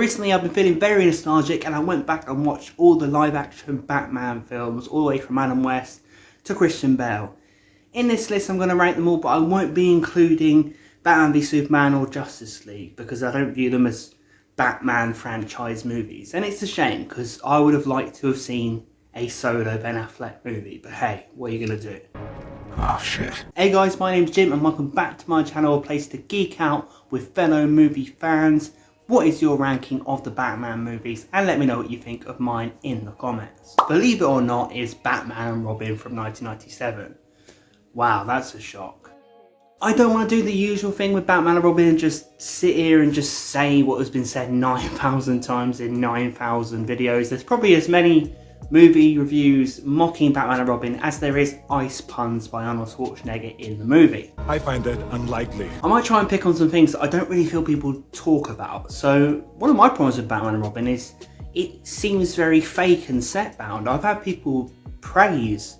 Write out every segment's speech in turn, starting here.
recently I've been feeling very nostalgic and I went back and watched all the live action Batman films, all the way from Adam West to Christian Bale. In this list I'm going to rank them all, but I won't be including Batman v Superman or Justice League because I don't view them as Batman franchise movies. And it's a shame because I would have liked to have seen a solo Ben Affleck movie, but hey, what are you going to do? Oh shit. Hey guys, my name's Jim and welcome back to my channel, a place to geek out with fellow movie fans. What is your ranking of the Batman movies? And let me know what you think of mine in the comments. Believe it or not, is Batman and Robin from 1997. Wow, that's a shock. I don't want to do the usual thing with Batman and Robin and just sit here and just say what has been said 9,000 times in 9,000 videos. There's probably as many movie reviews mocking Batman and Robin as there is ice puns by Arnold Schwarzenegger in the movie. I find that unlikely. I might try and pick on some things that I don't really feel people talk about. So one of my problems with Batman and Robin is it seems very fake and set bound. I've had people praise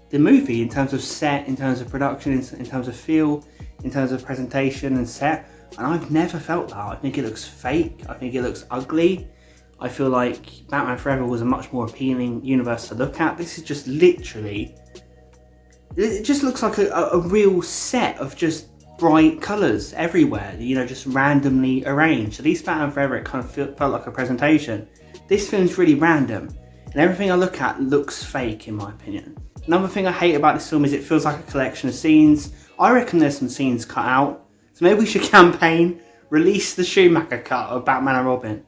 the movie in terms of set, in terms of production, in terms of feel, in terms of presentation and set, and I've never felt that. I think it looks fake, I think it looks ugly. I feel like Batman Forever was a much more appealing universe to look at. This is just literally, it just looks like a real set of just bright colours everywhere, you know, just randomly arranged. At least Batman Forever, it kind of felt like a presentation. This film's really random, and everything I look at looks fake in my opinion. Another thing I hate about this film is it feels like a collection of scenes. I reckon there's some scenes cut out, so maybe we should campaign, release the Schumacher cut of Batman and Robin.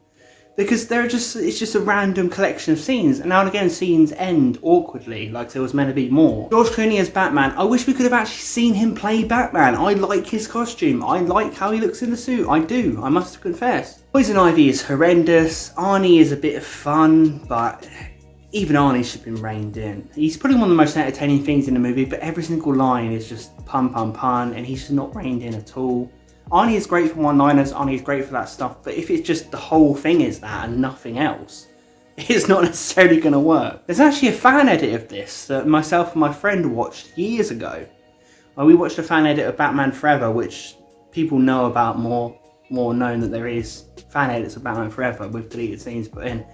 Because it's just a random collection of scenes, and now and again scenes end awkwardly, like there was meant to be more. George Clooney as Batman, I wish we could have actually seen him play Batman. I like his costume, I like how he looks in the suit, I do, I must confess. Poison Ivy is horrendous, Arnie is a bit of fun, but even Arnie should have been reined in. He's probably one of the most entertaining things in the movie, but every single line is just pun pun pun, and he's just not reined in at all. Arnie is great for one-liners, Arnie is great for that stuff, but if it's just the whole thing is that and nothing else, it's not necessarily going to work. There's actually a fan edit of this that myself and my friend watched years ago. We watched a fan edit of Batman Forever, which people know about more known that there is fan edits of Batman Forever with deleted scenes put in.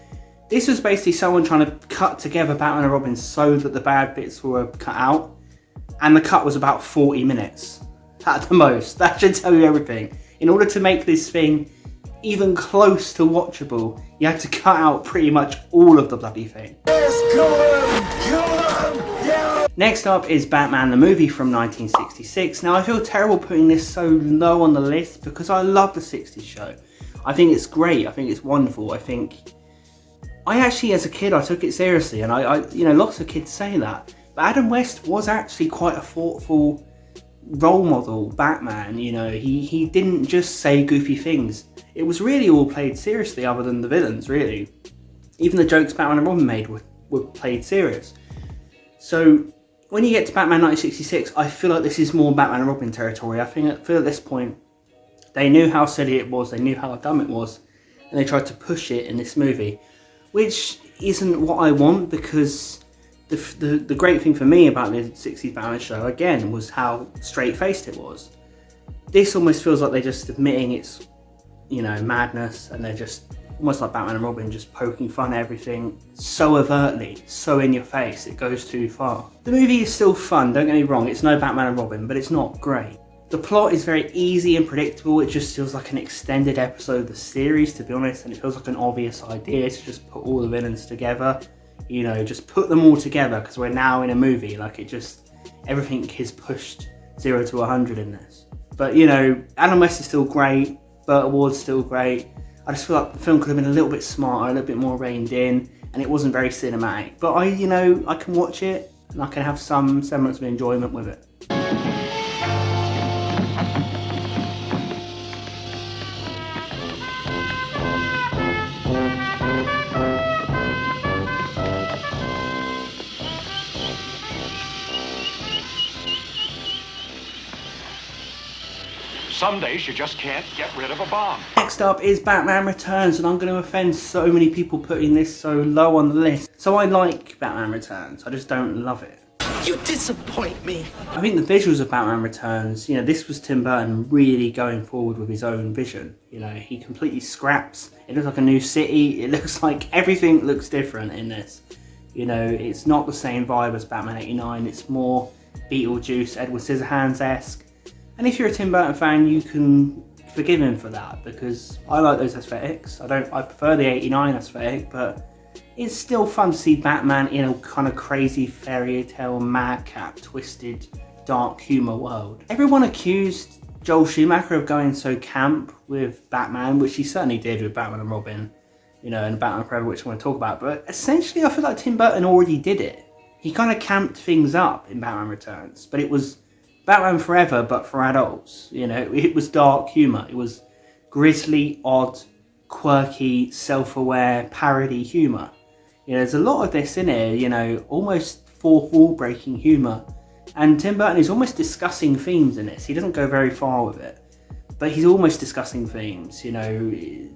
This was basically someone trying to cut together Batman and Robin so that the bad bits were cut out, and the cut was about 40 minutes. At the most. That should tell you everything. In order to make this thing even close to watchable, you had to cut out pretty much all of the bloody thing. Next up is Batman the movie from 1966. Now I feel terrible putting this so low on the list because I love the 60s show. I think it's great, I think it's wonderful, I actually as a kid I took it seriously, and I you know, lots of kids say that. But Adam West was actually quite a thoughtful role model Batman, you know, he didn't just say goofy things. It was really all played seriously other than the villains, really. Even the jokes Batman and Robin made were played serious. So when you get to Batman 1966, I feel like this is more Batman and Robin territory. I feel at this point they knew how silly it was, they knew how dumb it was, and they tried to push it in this movie, which isn't what I want because the great thing for me about the 60s Batman show, again, was how straight-faced it was. This almost feels like they're just admitting it's, you know, madness, and they're just, almost like Batman and Robin, just poking fun at everything so overtly, so in your face, it goes too far. The movie is still fun, don't get me wrong, it's no Batman and Robin, but it's not great. The plot is very easy and predictable, it just feels like an extended episode of the series, to be honest, and it feels like an obvious idea to just put all the villains together. You know, just put them all together because we're now in a movie. Like, it just, everything is pushed 0 to 100 in this. But, you know, Adam West is still great, Burt Ward's still great. I just feel like the film could have been a little bit smarter, a little bit more reined in, and it wasn't very cinematic. But I can watch it and I can have some semblance of enjoyment with it. Some days you just can't get rid of a bomb. Next up is Batman Returns, and I'm going to offend so many people putting this so low on the list. So I like Batman Returns, I just don't love it. You disappoint me. I think the visuals of Batman Returns, you know, this was Tim Burton really going forward with his own vision. You know, he completely scraps. It looks like a new city. It looks like everything looks different in this. You know, it's not the same vibe as Batman 89. It's more Beetlejuice, Edward Scissorhands-esque. And if you're a Tim Burton fan, you can forgive him for that, because I like those aesthetics. I prefer the 89 aesthetic, but it's still fun to see Batman in a kind of crazy fairy tale, madcap, twisted, dark humour world. Everyone accused Joel Schumacher of going so camp with Batman, which he certainly did with Batman and Robin, you know, and Batman Forever, which I want to talk about. But essentially, I feel like Tim Burton already did it. He kind of camped things up in Batman Returns, but it was Batman Forever, but for adults. You know, it was dark humour. It was grisly, odd, quirky, self-aware parody humour. You know, there's a lot of this in here, you know, almost fourth wall breaking humour. And Tim Burton is almost discussing themes in this. He doesn't go very far with it, but he's almost discussing themes, you know,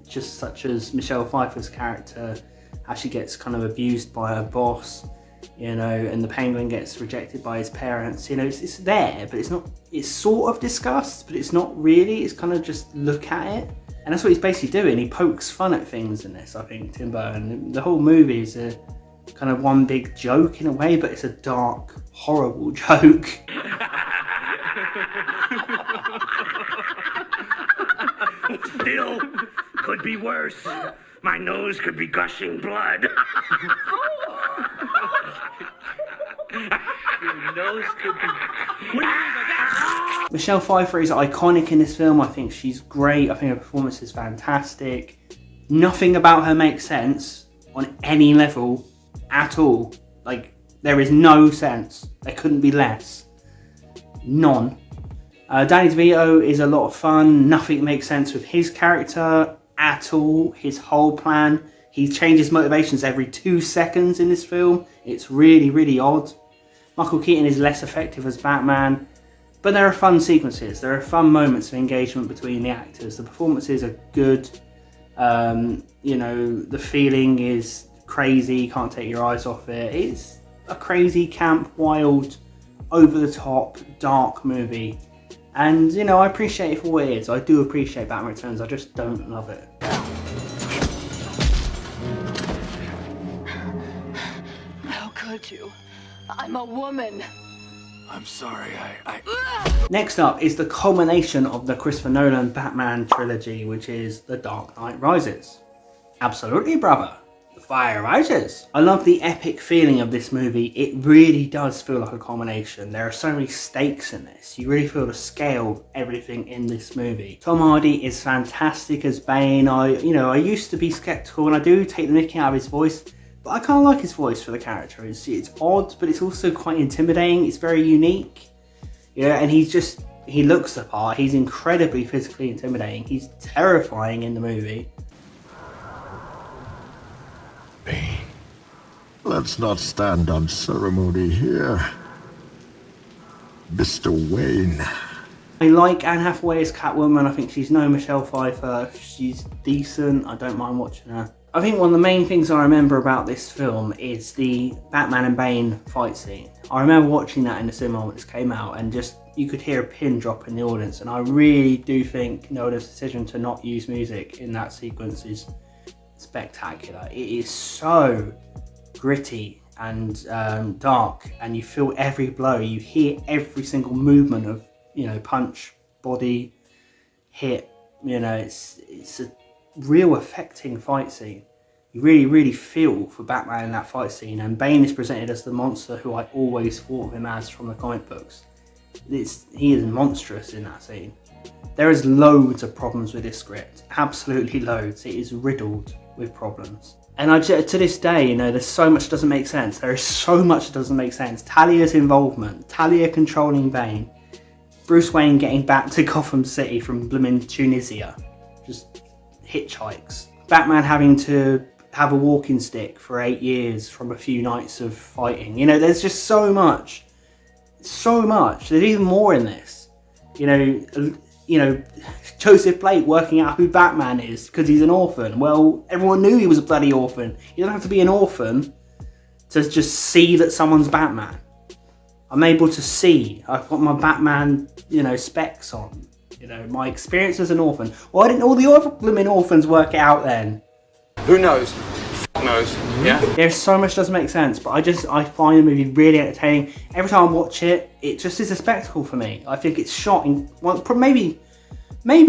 just such as Michelle Pfeiffer's character, how she gets kind of abused by her boss, you know, and the Penguin gets rejected by his parents. You know, it's there, but it's not, it's sort of discussed, but it's not really. It's kind of just look at it. And that's what he's basically doing. He pokes fun at things in this, I think, Tim Burton. The whole movie is a kind of one big joke in a way, but it's a dark, horrible joke. Still, could be worse. My nose could be gushing blood. Your nose could be... Michelle Pfeiffer is iconic in this film. I think she's great. I think her performance is fantastic. Nothing about her makes sense on any level at all. Like, there is no sense. There couldn't be less. None. Danny DeVito is a lot of fun. Nothing makes sense with his character at all. His whole plan. He changes motivations every 2 seconds in this film. It's really, really odd. Michael Keaton is less effective as Batman. But there are fun sequences. There are fun moments of engagement between the actors. The performances are good. You know, the feeling is crazy. You can't take your eyes off it. It's a crazy, camp, wild, over-the-top, dark movie. And, you know, I appreciate it for what it is. I do appreciate Batman Returns. I just don't love it. How could you? I'm a woman. I'm sorry, Next up is the culmination of the Christopher Nolan Batman trilogy, which is The Dark Knight Rises. Absolutely, brother. The fire rises. I love the epic feeling of this movie. It really does feel like a culmination. There are so many stakes in this. You really feel the scale of everything in this movie. Tom Hardy is fantastic as Bane. I used to be skeptical, and I do take the mickey out of his voice. But I kind of like his voice for the character. It's odd, but it's also quite intimidating. It's very unique. Yeah, and he looks the part. He's incredibly physically intimidating. He's terrifying in the movie. Bane. Let's not stand on ceremony here. Mr. Wayne. I like Anne Hathaway as Catwoman. I think she's no Michelle Pfeiffer. She's decent. I don't mind watching her. I think one of the main things I remember about this film is the Batman and Bane fight scene. I remember watching that in the cinema when this came out, and just you could hear a pin drop in the audience. And I really do think Nolan's decision to not use music in that sequence is spectacular. It is so gritty and dark, and you feel every blow. You hear every single movement of, you know, punch, body, hit. You know, it's a real affecting fight scene. You really, really feel for Batman in that fight scene, and Bane is presented as the monster who I always thought of him as from the comic books. He is monstrous in that scene. There is loads of problems with this script, absolutely loads. It is riddled with problems. And to this day, you know, there's so much that doesn't make sense. There is so much that doesn't make sense. Talia's involvement, Talia controlling Bane, Bruce Wayne getting back to Gotham City from blooming Tunisia, just hitchhikes. Batman having to have a walking stick for 8 years from a few nights of fighting. You know, there's just so much. So much. There's even more in this. You know, Joseph Blake working out who Batman is because he's an orphan. Well, everyone knew he was a bloody orphan. You don't have to be an orphan to just see that someone's Batman. I'm able to see. I've got my Batman, specs on. My experience as an orphan. Why didn't all the other blooming orphans work it out then? Who knows? Knows. Yeah. There's so much doesn't make sense, but I find the movie really entertaining. Every time I watch it, it just is a spectacle for me. I think it's shot in maybe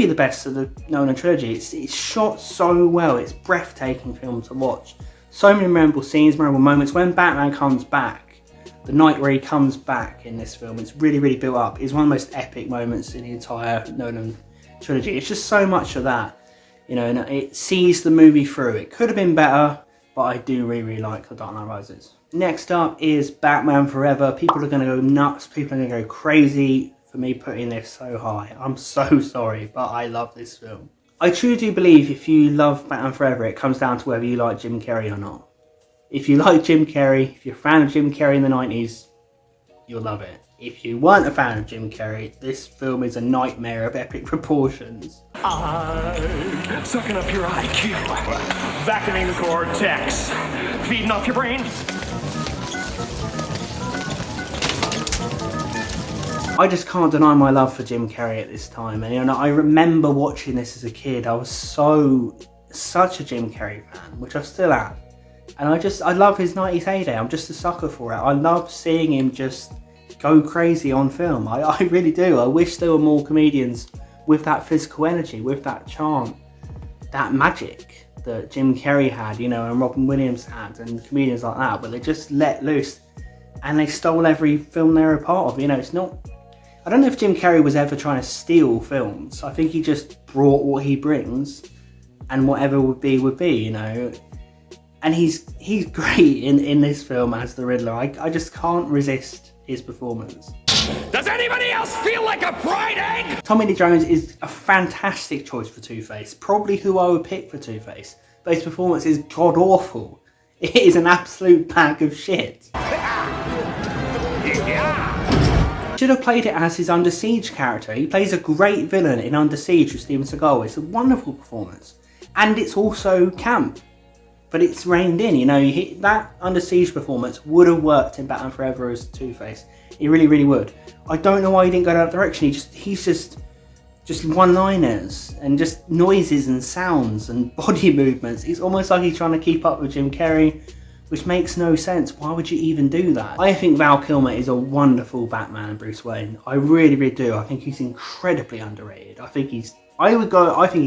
the best of the Nolan trilogy. It's shot so well. It's breathtaking film to watch. So many memorable scenes, memorable moments. When Batman comes back, the night where he comes back in this film, it's really, really built up. It's one of the most epic moments in the entire Nolan trilogy. It's just so much of that, and it sees the movie through. It could have been better, but I do really, really like The Dark Knight Rises. Next up is Batman Forever. People are going to go nuts. People are going to go crazy for me putting this so high. I'm so sorry, but I love this film. I truly do believe if you love Batman Forever, it comes down to whether you like Jim Carrey or not. If you like Jim Carrey, if you're a fan of Jim Carrey in the 90s, you'll love it. If you weren't a fan of Jim Carrey, this film is a nightmare of epic proportions. Sucking up your IQ. Vacuuming the cortex. Feeding off your brain. I just can't deny my love for Jim Carrey at this time. And I remember watching this as a kid. I was such a Jim Carrey fan, which I still am. And I love his 90s heyday. I'm just a sucker for it. I love seeing him just go crazy on film. I really do. I wish there were more comedians with that physical energy, with that charm, that magic that Jim Carrey had, and Robin Williams had, and comedians like that, but they just let loose and they stole every film they were a part of. It's not... I don't know if Jim Carrey was ever trying to steal films. I think he just brought what he brings, and whatever would be, And he's great in this film as the Riddler. I just can't resist his performance. Does anybody else feel like a fried egg? Tommy Lee Jones is a fantastic choice for Two-Face. Probably who I would pick for Two-Face. But his performance is god-awful. It is an absolute bag of shit. Should have played it as his Under Siege character. He plays a great villain in Under Siege with Steven Seagal. It's a wonderful performance. And it's also camp. But it's reined in, that Under Siege performance would have worked in Batman Forever as Two-Face. It really, really would. I don't know why he didn't go that direction. He's just one-liners and just noises and sounds and body movements. It's almost like he's trying to keep up with Jim Carrey, which makes no sense. Why would you even do that? I think Val Kilmer is a wonderful Batman and Bruce Wayne. I really, really do. I think he's incredibly underrated. I think he's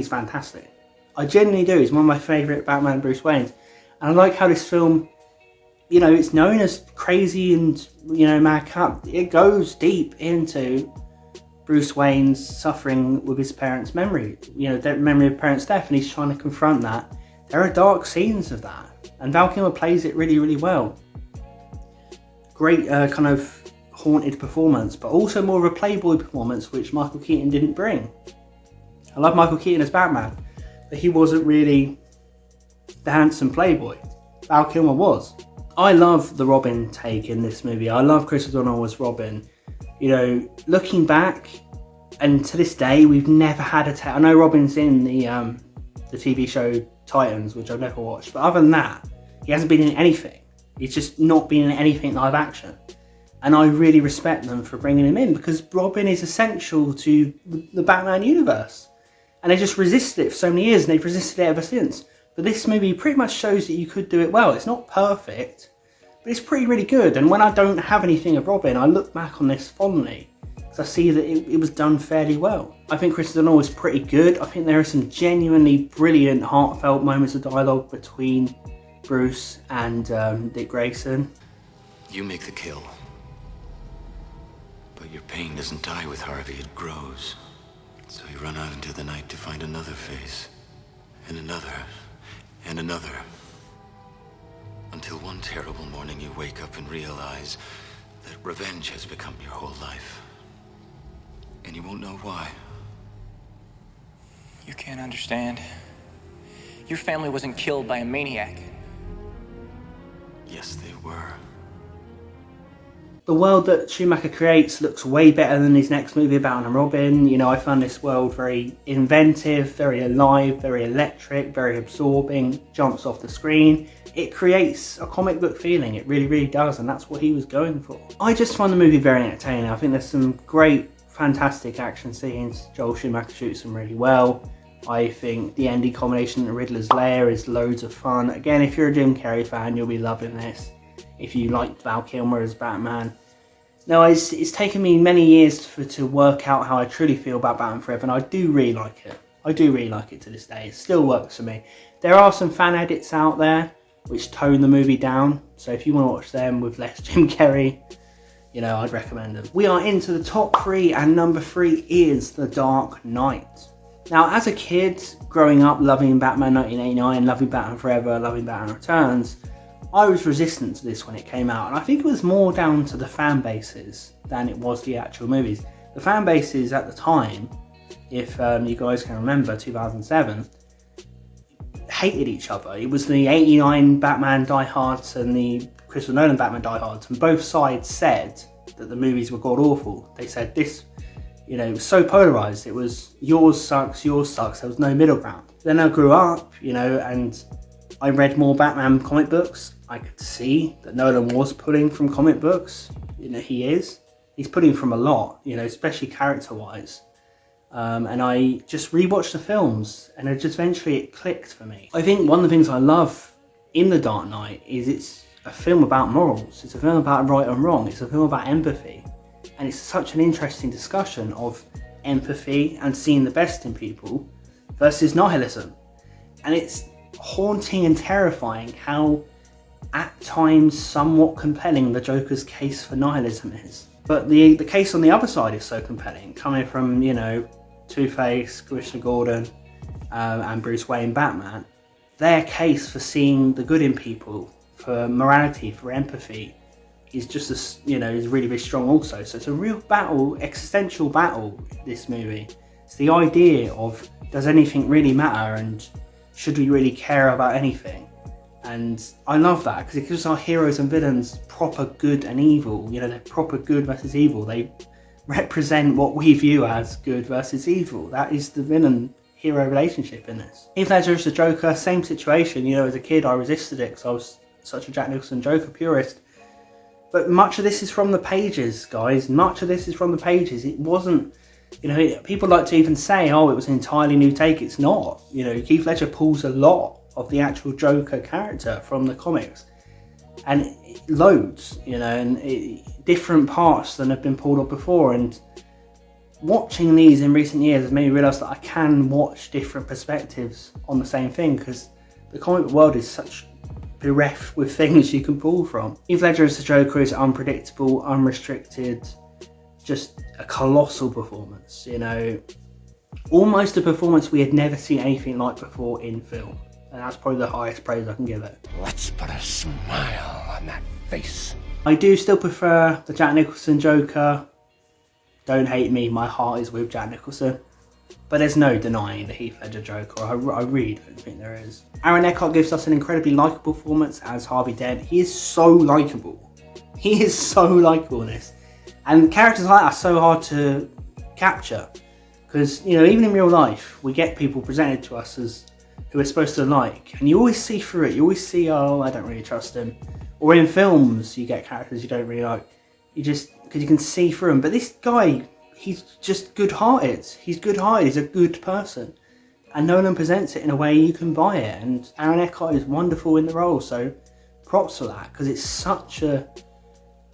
fantastic. I genuinely do. He's one of my favourite Batman and Bruce Waynes. And I like how this film, it's known as crazy and, mad cat. It goes deep into Bruce Wayne's suffering with his parents' memory. The memory of parents' death, and he's trying to confront that. There are dark scenes of that. And Val Kilmer plays it really, really well. Great kind of haunted performance, but also more of a playboy performance, which Michael Keaton didn't bring. I love Michael Keaton as Batman, but he wasn't really the handsome playboy. Val Kilmer was. I love the Robin take in this movie. I love Chris O'Donnell as Robin. Looking back, and to this day, we've never had a take. I know Robin's in the TV show Titans, which I've never watched, but other than that, he hasn't been in anything. He's just not been in anything live action. And I really respect them for bringing him in, because Robin is essential to the Batman universe. And they just resisted it for so many years, and they've resisted it ever since. But this movie pretty much shows that you could do it well. It's not perfect, but it's pretty really good. And when I don't have anything of Robin, I look back on this fondly, because I see that it was done fairly well. I think Chris O'Donnell is pretty good. I think there are some genuinely brilliant, heartfelt moments of dialogue between Bruce and Dick Grayson. You make the kill, but your pain doesn't die with Harvey, it grows. So you run out into the night to find another face, and another, and another. Until one terrible morning you wake up and realize that revenge has become your whole life. And you won't know why. You can't understand. Your family wasn't killed by a maniac. Yes, they were. The world that Schumacher creates looks way better than his next movie, Batman and Robin. You know, I found this world very inventive, very alive, very electric, very absorbing, jumps off the screen. It creates a comic book feeling, it really, really does, and that's what he was going for. I just find the movie very entertaining. I think there's some great, fantastic action scenes. Joel Schumacher shoots them really well. I think the ending combination of Riddler's Lair is loads of fun. Again, if you're a Jim Carrey fan, you'll be loving this. If you liked Val Kilmer as Batman. Now, it's taken me many years to work out how I truly feel about Batman Forever, and I do really like it. I do really like it to this day. It still works for me. There are some fan edits out there which tone the movie down, so if you want to watch them with less Jim Carrey, you know, I'd recommend them. We are into the top 3, and number 3 is The Dark Knight. Now, as a kid, growing up loving Batman 1989, loving Batman Forever, loving Batman Returns, I was resistant to this when it came out, and I think it was more down to the fan bases than it was the actual movies. The fan bases at the time, if you guys can remember, 2007, hated each other. It was the 89 Batman diehards and the Christopher Nolan Batman diehards, and both sides said that the movies were god-awful. They said this, you know, it was so polarised. It was yours sucks, there was no middle ground. Then I grew up, you know, and I read more Batman comic books. I could see that Nolan was pulling from comic books. You know, he's pulling from a lot, you know, especially character-wise. And I just rewatched the films, and eventually it clicked for me. I think one of the things I love in The Dark Knight is it's a film about morals. It's a film about right and wrong. It's a film about empathy. And it's such an interesting discussion of empathy and seeing the best in people versus nihilism. And it's haunting and terrifying how, at times, somewhat compelling the Joker's case for nihilism is. But the case on the other side is so compelling, coming from, you know, Two-Face, Commissioner Gordon, and Bruce Wayne Batman. Their case for seeing the good in people, for morality, for empathy, is just as, you know, is really, really strong also. So it's a real battle, existential battle, this movie. It's the idea of, does anything really matter, and should we really care about anything? And I love that, because it gives our heroes and villains proper good and evil. You know, they're proper good versus evil. They represent what we view as good versus evil. That is the villain-hero relationship in this. Heath Ledger is the Joker, same situation. You know, as a kid I resisted it because I was such a Jack Nicholson Joker purist. But much of this is from the pages, guys. Much of this is from the pages. It wasn't, you know, people like to even say, oh, it was an entirely new take. It's not. You know, Heath Ledger pulls a lot of the actual Joker character from the comics. And loads, you know, and different parts than have been pulled off before. And watching these in recent years has made me realise that I can watch different perspectives on the same thing, because the comic book world is such bereft with things you can pull from. Heath Ledger as the Joker is unpredictable, unrestricted, just a colossal performance, you know. Almost a performance we had never seen anything like before in film. And that's probably the highest praise I can give it. Let's put a smile on that face. I do still prefer the Jack Nicholson Joker. Don't hate me, my heart is with Jack Nicholson. But there's no denying the Heath Ledger Joker. I really don't think there is. Aaron Eckhart gives us an incredibly likeable performance as Harvey Dent. He is so likeable. He is so likeable in this. And characters like that are so hard to capture. Because, you know, even in real life, we get people presented to us as who we're supposed to like. And you always see through it. You always see, oh, I don't really trust him. Or in films, you get characters you don't really like. You just, because you can see through them. But this guy, he's just good-hearted. He's good-hearted. He's a good person. And Nolan presents it in a way you can buy it. And Aaron Eckhart is wonderful in the role. So props for that. Because it's such a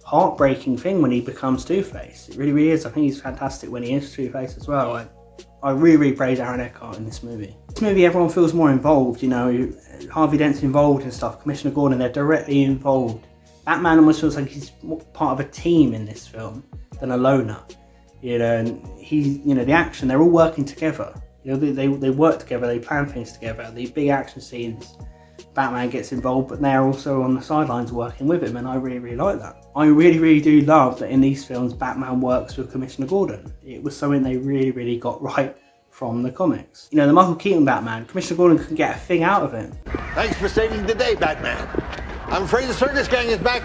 heartbreaking thing when he becomes Two-Face. It really, really is. I think he's fantastic when he is Two-Face as well. I really, really praise Aaron Eckhart in this movie. This movie, everyone feels more involved, you know. Harvey Dent's involved and stuff. Commissioner Gordon, they're directly involved. Batman almost feels like he's part of a team in this film than a loner. You know, and he's, you know, the action, they're all working together. You know, they work together, they plan things together. The big action scenes, Batman gets involved, but they're also on the sidelines working with him, and I really, really like that. I really, really do love that in these films, Batman works with Commissioner Gordon. It was something they really, really got right from the comics. You know, the Michael Keaton Batman, Commissioner Gordon couldn't get a thing out of him. Thanks for saving the day, Batman. I'm afraid the circus gang is back.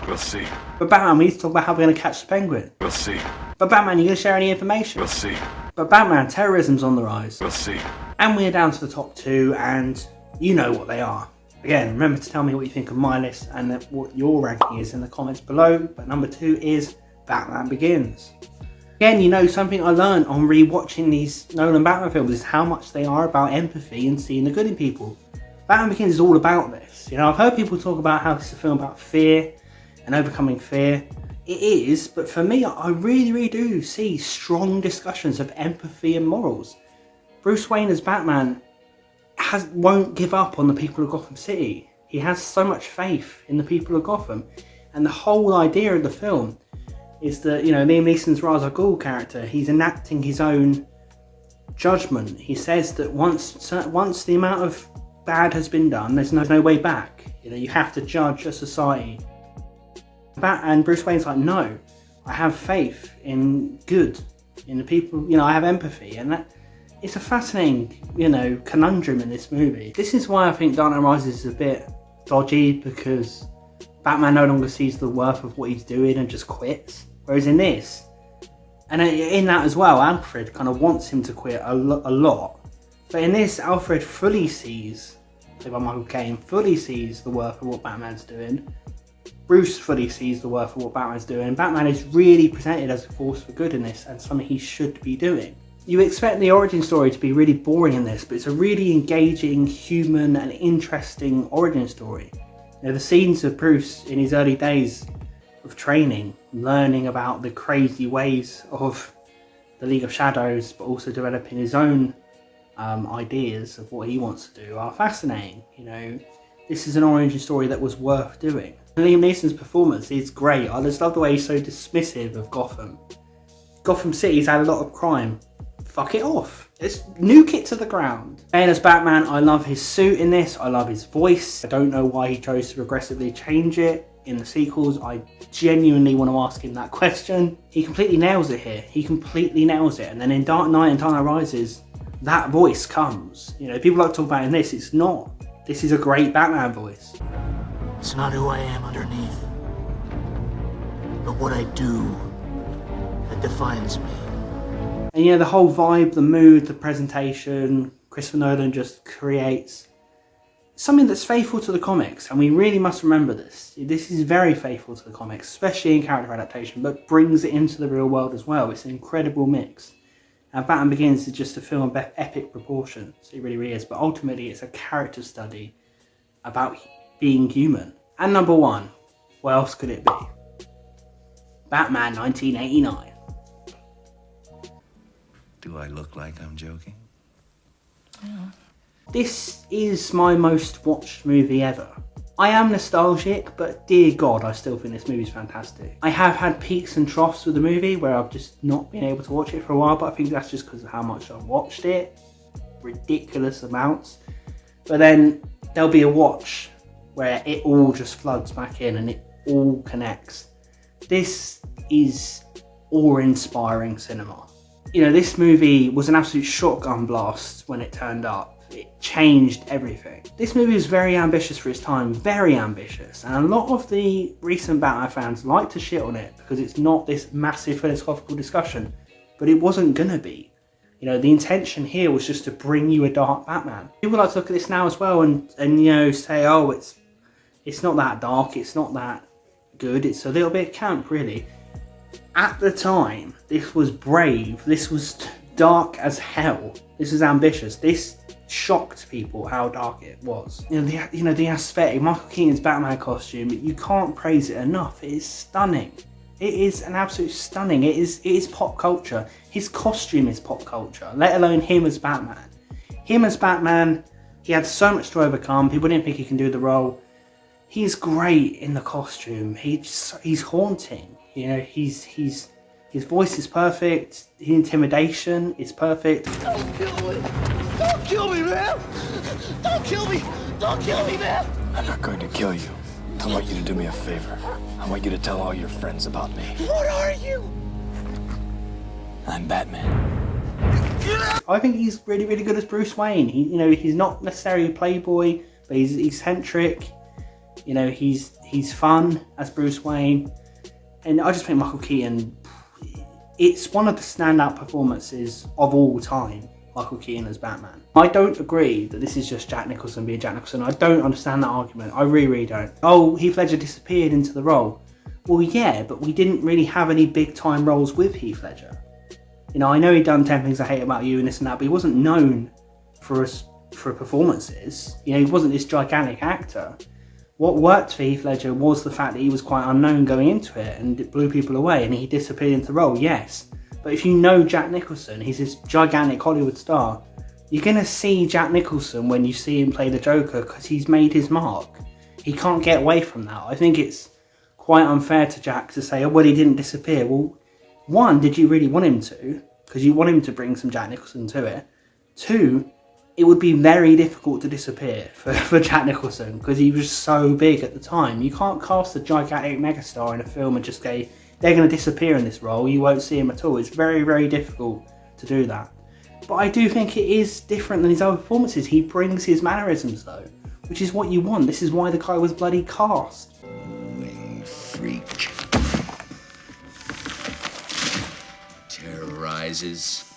We'll see. But Batman, we need to talk about how we're going to catch the Penguin. We'll see. But Batman, you're going to share any information? We'll see. But Batman, terrorism's on the rise. We'll see. And we're down to the top 2, and you know what they are. Again, remember to tell me what you think of my list and what your ranking is in the comments below. But number 2 is Batman Begins. Again, you know, something I learned on rewatching these Nolan Batman films is how much they are about empathy and seeing the good in people. Batman Begins is all about this. You know, I've heard people talk about how this is a film about fear and overcoming fear. It is, but for me, I really do see strong discussions of empathy and morals. Bruce Wayne as Batman won't give up on the people of Gotham City. He has so much faith in the people of Gotham. And the whole idea of the film is that, you know, Liam Neeson's Ra's al Ghul character, he's enacting his own judgment. He says that once the amount of bad has been done, there's no way back. You know, you have to judge a society. And Bruce Wayne's like, no, I have faith in good, in the people, you know, I have empathy. And that it's a fascinating, you know, conundrum in this movie. This is why I think Dark Knight Rises is a bit dodgy, because Batman no longer sees the worth of what he's doing and just quits. Whereas in this, and in that as well, Alfred kind of wants him to quit a lot. But in this, Alfred fully sees, played by Michael Caine, fully sees the worth of what Batman's doing. Bruce fully sees the worth of what Batman's doing. Batman is really presented as a force for good in this, and something he should be doing. You expect the origin story to be really boring in this, but it's a really engaging, human and interesting origin story. You know, the scenes of Bruce in his early days of training, learning about the crazy ways of the League of Shadows, but also developing his own ideas of what he wants to do, are fascinating. You know, this is an origin story that was worth doing. Liam Neeson's performance is great. I just love the way he's so dismissive of Gotham. Gotham City's had a lot of crime. Fuck it off. Let's nuke it to the ground. Bale as Batman, I love his suit in this. I love his voice. I don't know why he chose to progressively change it in the sequels. I genuinely want to ask him that question. He completely nails it here. He completely nails it. And then in Dark Knight and Dark Knight Rises, that voice comes. You know, people like to talk about in this. It's not. This is a great Batman voice. It's not who I am underneath, but what I do that defines me. And yeah, the whole vibe, the mood, the presentation, Christopher Nolan just creates something that's faithful to the comics. And we really must remember this. This is very faithful to the comics, especially in character adaptation, but brings it into the real world as well. It's an incredible mix. And Batman Begins is just a film of epic proportions. It really is. But ultimately, it's a character study about being human. And number 1, what else could it be? Batman 1989. Do I look like I'm joking? Yeah. This is my most watched movie ever. I am nostalgic, but dear God, I still think this movie's fantastic. I have had peaks and troughs with the movie where I've just not been able to watch it for a while, but I think that's just because of how much I've watched it. Ridiculous amounts. But then there'll be a watch where it all just floods back in and it all connects. This is awe-inspiring cinema. You know, this movie was an absolute shotgun blast when it turned up. It changed everything. This movie was very ambitious for its time, very ambitious. And a lot of the recent Batman fans like to shit on it because it's not this massive philosophical discussion, but it wasn't gonna be. You know, the intention here was just to bring you a dark Batman. People like to look at this now as well and you know, say, oh, it's not that dark, it's not that good, it's a little bit camp, really. At the time, this was brave, this was dark as hell, this was ambitious, this shocked people how dark it was. You know, the aesthetic, Michael Keaton's Batman costume, you can't praise it enough. It is stunning. It is an absolute stunning. It is pop culture. His costume is pop culture, let alone him as Batman. Him as Batman, he had so much to overcome. People didn't think he can do the role. He's great in the costume. He's haunting. You know, his voice is perfect. His intimidation is perfect. Don't kill me! Don't kill me, man! Don't kill me! Don't kill me, man! I'm not going to kill you. I want you to do me a favor. I want you to tell all your friends about me. What are you? I'm Batman. I think he's really, really good as Bruce Wayne. You know, he's not necessarily a playboy, but he's eccentric. You know, he's fun as Bruce Wayne. And I just think Michael Keaton, it's one of the standout performances of all time, Michael Keaton as Batman. I don't agree that this is just Jack Nicholson being Jack Nicholson. I don't understand that argument. I really, really don't. Oh, Heath Ledger disappeared into the role. Well, yeah, but we didn't really have any big time roles with Heath Ledger. You know, I know he'd done 10 Things I Hate About You and this and that, but he wasn't known for performances. You know, he wasn't this gigantic actor. What worked for Heath Ledger was the fact that he was quite unknown going into it and it blew people away and he disappeared into the role, yes. But if you know Jack Nicholson, he's this gigantic Hollywood star, you're going to see Jack Nicholson when you see him play the Joker because he's made his mark. He can't get away from that. I think it's quite unfair to Jack to say, oh, well, he didn't disappear. Well, one, did you really want him to? Because you want him to bring some Jack Nicholson to it. Two, it would be very difficult to disappear for Jack Nicholson because he was so big at the time. You can't cast a gigantic megastar in a film and just say, they're going to disappear in this role, you won't see him at all. It's very, very difficult to do that. But I do think it is different than his other performances. He brings his mannerisms though, which is what you want. This is why the guy was bloody cast. Freak. Terrorizes.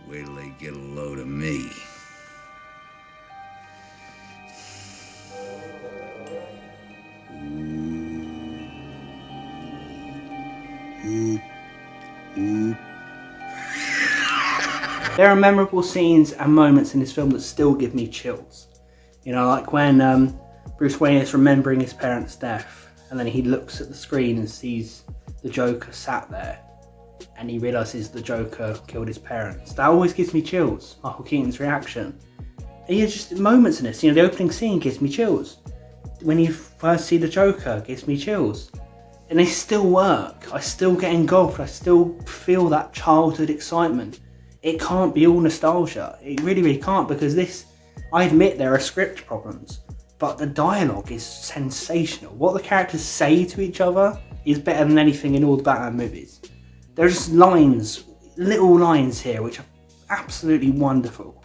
Wait till they get a load of me. There are memorable scenes and moments in this film that still give me chills. You know, like when Bruce Wayne is remembering his parents' death and then he looks at the screen and sees the Joker sat there and he realises the Joker killed his parents. That always gives me chills, Michael Keaton's reaction. And yeah, just moments in this, you know, the opening scene gives me chills. When you first see the Joker, it gives me chills. And they still work. I still get engulfed. I still feel that childhood excitement. It can't be all nostalgia. It really, really can't, because this, I admit there are script problems, but the dialogue is sensational. What the characters say to each other is better than anything in all the Batman movies. There's just lines, little lines here, which are absolutely wonderful.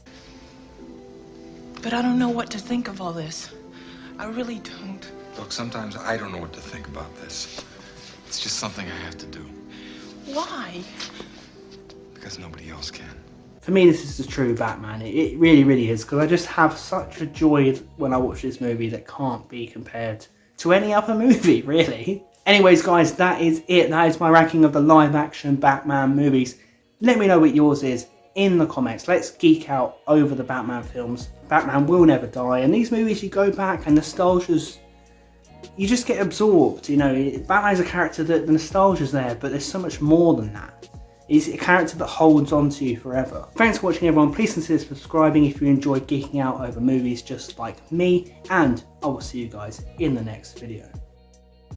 But I don't know what to think of all this. I really don't. Look, sometimes I don't know what to think about this. It's just something I have to do. Why? Because nobody else can. For me, this is the true Batman. It really, really is, because I just have such a joy when I watch this movie that can't be compared to any other movie, really. Anyways, guys, that is it. That is my ranking of the live-action Batman movies. Let me know what yours is in the comments. Let's geek out over the Batman films. Batman will never die, and these movies, you go back and nostalgia's, you just get absorbed. You know, Batman's a character that the nostalgia's there, but there's so much more than that. He's a character that holds on to you forever. Thanks for watching, everyone. Please consider subscribing if you enjoy geeking out over movies just like me, and I will see you guys in the next video.